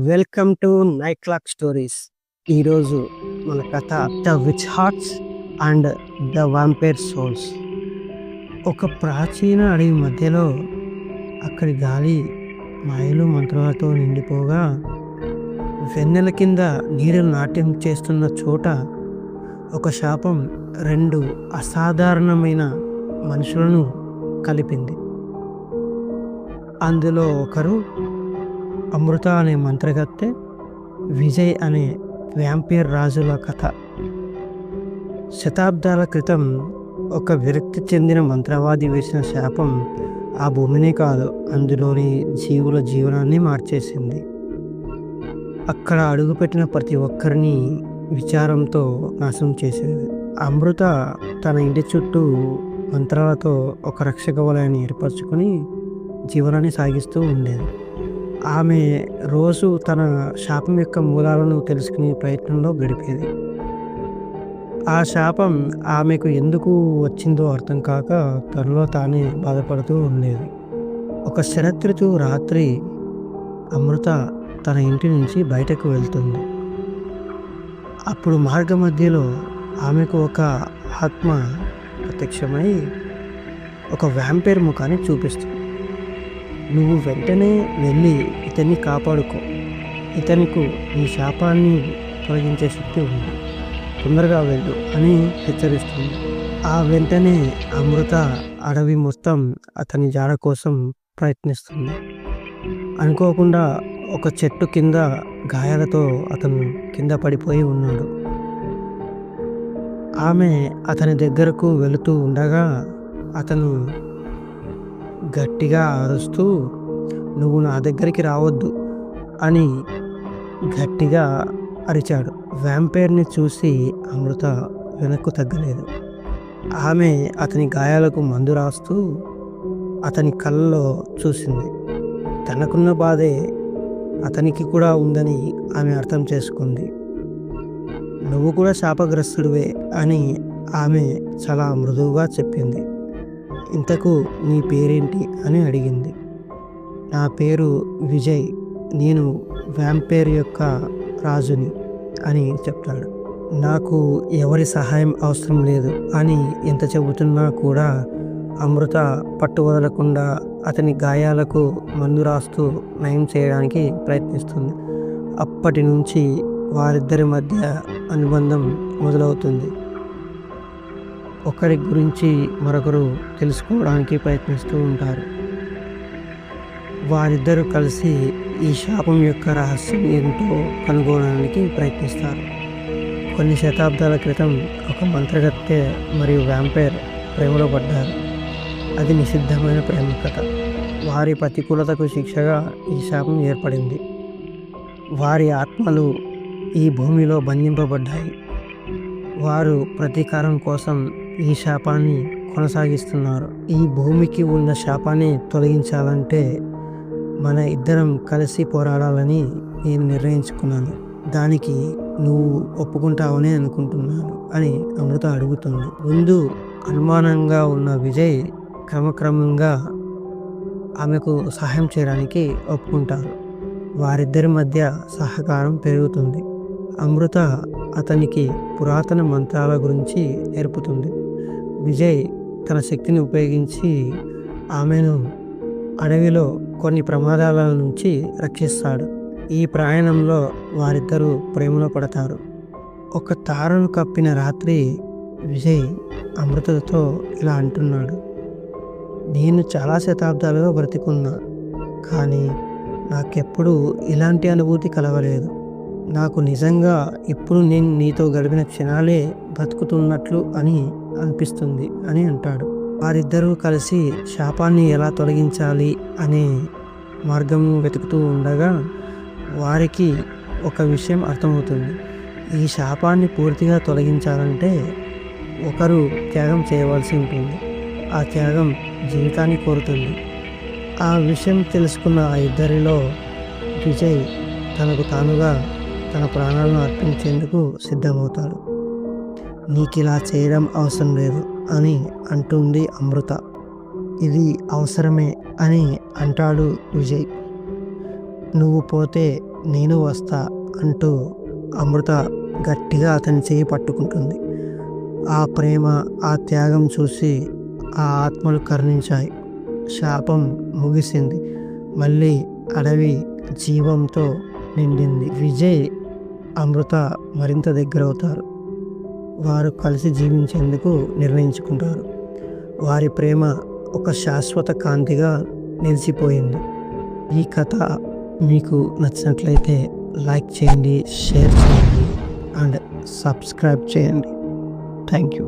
Welcome to night clock stories. ఈరోజు మన కథ the which hearts and the vampire souls. ఒక ప్రాచీన అడవి మధ్యలో అక్కడి గాలి మాయలు మంత్రాలతో నిండిపోగా, వెన్నెల కింద నీడలు నాట్యం చేస్తున్న చోట ఒక శాపం రెండు అసాధారణమైన మనుషులను కలిపింది. అందులో ఒకరు అమృత అనే మంత్రగత్తె, విజయ్ అనే వ్యాంపైర్ రాజుల కథ. శతాబ్దాల క్రితం ఒక విరక్తి చెందిన మంత్రవాది వేసిన శాపం ఆ భూమినే కాదు, అందులోని జీవుల జీవనాన్ని మార్చేసింది. అక్కడ అడుగుపెట్టిన ప్రతి ఒక్కరిని విచారంతో నాశనం చేసేది. అమృత తన ఇంటి చుట్టూ మంత్రాలతో ఒక రక్షక వలయాన్ని ఏర్పరచుకొని జీవనాన్ని సాగిస్తూ ఉండేది. ఆమె రోజు తన శాపం యొక్క మూలాలను తెలుసుకునే ప్రయత్నంలో గడిపేది. ఆ శాపం ఆమెకు ఎందుకు వచ్చిందో అర్థం కాక తనలో తానే బాధపడుతూ ఉండేది. ఒక శరదృతువు రాత్రి అమృత తన ఇంటి నుంచి బయటకు వెళ్తుంది. అప్పుడు మార్గ మధ్యలో ఆమెకు ఒక ఆత్మ ప్రత్యక్షమై ఒక వ్యాంపైర్ ముఖాన్ని చూపిస్తుంది. నువ్వు వెంటనే వెళ్ళి ఇతన్ని కాపాడుకో, ఇతనికి నీ శాపాన్ని తొలగించే శక్తి ఉంది, తొందరగా వెళ్ళు అని హెచ్చరిస్తుంది. ఆ వెంటనే అమృత అడవి మొత్తం అతని జాడ కోసం ప్రయత్నిస్తుంది. అనుకోకుండా ఒక చెట్టు కింద గాయాలతో అతను కింద పడిపోయి ఉన్నాడు. ఆమె అతని దగ్గరకు వెళుతూ ఉండగా అతను గట్టిగా అరుస్తూ, నువ్వు నా దగ్గరికి రావద్దు అని గట్టిగా అరిచాడు. వ్యాంపైర్ని చూసి అమృత వెనక్కు తగ్గలేదు. ఆమె అతని గాయాలకు మందు రాస్తూ అతని కళ్ళలో చూసింది. తనకున్న బాధే అతనికి కూడా ఉందని ఆమె అర్థం చేసుకుంది. నువ్వు కూడా శాపగ్రస్తుడివే అని ఆమె చాలా మృదువుగా చెప్పింది. ఇంతకు నీ పేరేంటి అని అడిగింది. నా పేరు విజయ్, నేను వ్యాంపైర్ యొక్క రాజుని అని చెప్తాడు. నాకు ఎవరి సహాయం అవసరం లేదు అని ఎంత చెబుతున్నా కూడా అమృత పట్టు వదలకుండా అతని గాయాలకు మందు రాస్తూ నయం చేయడానికి ప్రయత్నిస్తుంది. అప్పటి నుంచి వారిద్దరి మధ్య అనుబంధం మొదలవుతుంది. ఒకరి గురించి మరొకరు తెలుసుకోవడానికి ప్రయత్నిస్తూ ఉంటారు. వారిద్దరూ కలిసి ఈ శాపం యొక్క రహస్యం ఏంటో కనుగొనడానికి ప్రయత్నిస్తారు. కొన్ని శతాబ్దాల క్రితం ఒక మంత్రగత్తె మరియు వ్యాంపైర్ ప్రేమలో పడ్డారు. అది నిషిద్ధమైన ప్రేమ కథ. వారి ప్రతికూలతకు శిక్షగా ఈ శాపం ఏర్పడింది. వారి ఆత్మలు ఈ భూమిలో బంధింపబడ్డాయి. వారు ప్రతీకారం కోసం ఈ శాపాన్ని కొనసాగిస్తున్నారు. ఈ భూమికి ఉన్న శాపాన్ని తొలగించాలంటే మన ఇద్దరం కలిసి పోరాడాలని నేను నిర్ణయించుకున్నాను. దానికి నువ్వు ఒప్పుకుంటావని అనుకుంటున్నాను అని అమృత అడుగుతుంది. ముందు అనుమానంగా ఉన్న విజయ్ క్రమక్రమంగా ఆమెకు సహాయం చేయడానికి ఒప్పుకుంటారు. వారిద్దరి మధ్య సహకారం పెరుగుతుంది. అమృత అతనికి పురాతన మంత్రాల గురించి నేర్పుతుంది. విజయ్ తన శక్తిని ఉపయోగించి ఆమెను అడవిలో కొన్ని ప్రమాదాల నుంచి రక్షిస్తాడు. ఈ ప్రయాణంలో వారిద్దరూ ప్రేమలో పడతారు. ఒక తారను కప్పిన రాత్రి విజయ్ అమృతతో ఇలా అంటున్నాడు. నేను చాలా శతాబ్దాలుగా బ్రతికున్నా, కానీ నాకెప్పుడు ఇలాంటి అనుభూతి కలగలేదు. నాకు నిజంగా ఇప్పుడు నేను నీతో గడిపిన క్షణాలే బ్రతుకుతున్నట్లు అని అనిపిస్తుంది అని అంటాడు. వారిద్దరూ కలిసి శాపాన్ని ఎలా తొలగించాలి అనే మార్గం వెతుకుతూ ఉండగా వారికి ఒక విషయం అర్థమవుతుంది. ఈ శాపాన్ని పూర్తిగా తొలగించాలంటే ఒకరు త్యాగం చేయవలసి ఉంటుంది. ఆ త్యాగం జీవితాన్ని కోరుతుంది. ఆ విషయం తెలుసుకున్న ఆ ఇద్దరిలో విజయ్ తనకు తానుగా తన ప్రాణాలను అర్పించేందుకు సిద్ధమవుతాడు. నీకు ఇలా చేయడం అవసరం లేదు అని అంటుంది అమృత. ఇది అవసరమే అని అంటాడు విజయ్. నువ్వు పోతే నేను వస్తా అంటూ అమృత గట్టిగా అతని చేయి పట్టుకుంటుంది. ఆ ప్రేమ, ఆ త్యాగం చూసి ఆ ఆత్మలు కరుణించాయి. శాపం ముగిసింది. మళ్ళీ అడవి జీవంతో నిండింది. విజయ్, అమృత మరింత దగ్గరవుతారు. వారు కలిసి జీవించేందుకు నిర్ణయించుకుంటారు. వారి ప్రేమ ఒక శాశ్వత కాంతిగా నిలిచిపోయింది. ఈ కథ మీకు నచ్చినట్లయితే లైక్ చేయండి, షేర్ చేయండి అండ్ సబ్స్క్రైబ్ చేయండి. Thank you.